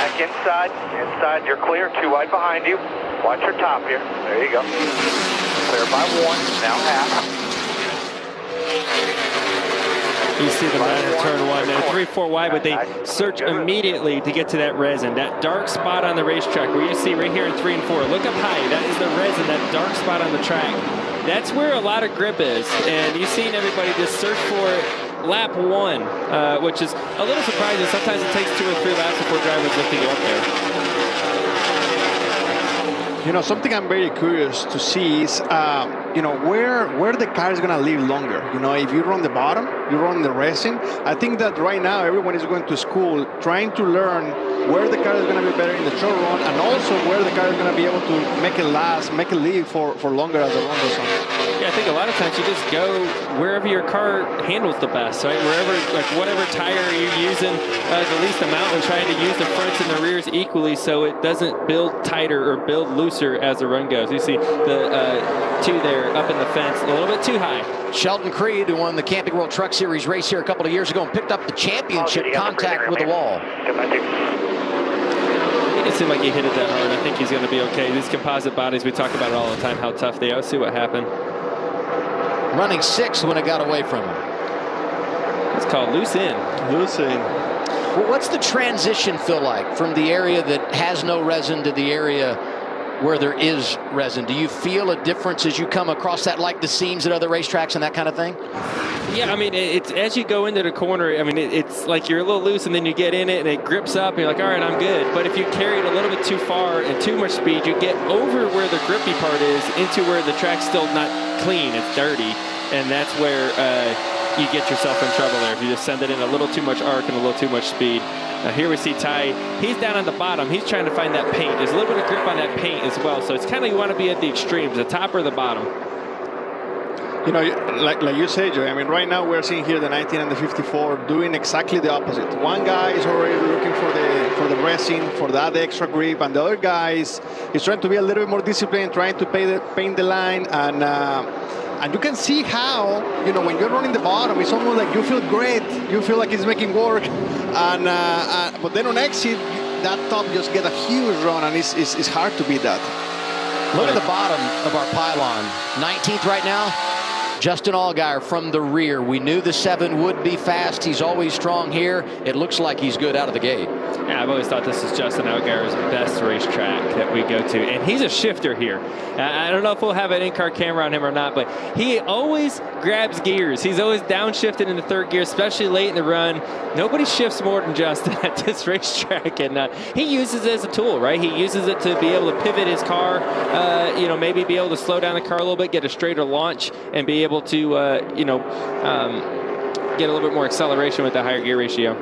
back inside. Inside, you're clear. 2 wide behind you. Watch your top here. There you go. Clear by 1. Now half. You see the line in turn 1 there, 3-4 wide, but they search immediately to get to that resin. That dark spot on the racetrack where you see right here in 3 and 4. Look up high. That is the resin, that dark spot on the track. That's where a lot of grip is. And you've seen everybody just search for it lap 1, which is a little surprising. Sometimes it takes 2 or 3 laps before drivers look to get up there. You know, something I'm very curious to see is, you know, where the car is going to live longer. You know, if you run the bottom, you run the racing. I think that right now everyone is going to school trying to learn where the car is going to be better in the short run, and also where the car is going to be able to make it last, make it live for longer as the run goes on. Yeah, I think a lot of times you just go wherever your car handles the best, right? Wherever, like whatever tire you're using the least amount, and trying to use the fronts and the rears equally so it doesn't build tighter or build looser as the run goes. You see the 2 there up in the fence, a little bit too high. Sheldon Creed, who won the Camping World Truck Series race here a couple of years ago and picked up the championship contact with the wall. It seemed like he hit it that hard. I think he's going to be okay. These composite bodies, we talk about it all the time, how tough they are. Let's see what happened. Running 6th when it got away from him. It's called loose in. Loose in. Well, what's the transition feel like from the area that has no resin to the area where there is resin? Do you feel a difference as you come across that, like the seams at other racetracks and that kind of thing? Yeah, I mean, it's as you go into the corner, I mean, it's like you're a little loose and then you get in it and it grips up and you're like, all right, I'm good. But if you carry it a little bit too far and too much speed, you get over where the grippy part is into where the track's still not clean, it's dirty. And that's where you get yourself in trouble there if you just send it in a little too much arc and a little too much speed. Here we see Ty. He's down on the bottom. He's trying to find that paint. There's a little bit of grip on that paint as well. So it's kind of, you want to be at the extremes, the top or the bottom. You know, like you said, Joe, I mean, right now we're seeing here the 19 and the 54 doing exactly the opposite. One guy is already looking for the resin, for that extra grip, and the other guy is trying to be a little bit more disciplined, trying to paint the line, and you can see how, you know, when you're running the bottom, it's almost like you feel great, you feel like it's making work, and but then on exit, that top just get a huge run, and it's hard to beat that. Look at the bottom of our pylon. 19th right now. Justin Allgaier from the rear. We knew the 7 would be fast. He's always strong here. It looks like he's good out of the gate. Yeah, I've always thought this is Justin Allgaier's best racetrack that we go to. And he's a shifter here. I don't know if we'll have an in-car camera on him or not, but he always grabs gears. He's always downshifted in the 3rd gear, especially late in the run. Nobody shifts more than Justin at this racetrack. And he uses it as a tool, right? He uses it to be able to pivot his car, you know, maybe be able to slow down the car a little bit, get a straighter launch, and be able to, you know, get a little bit more acceleration with the higher gear ratio.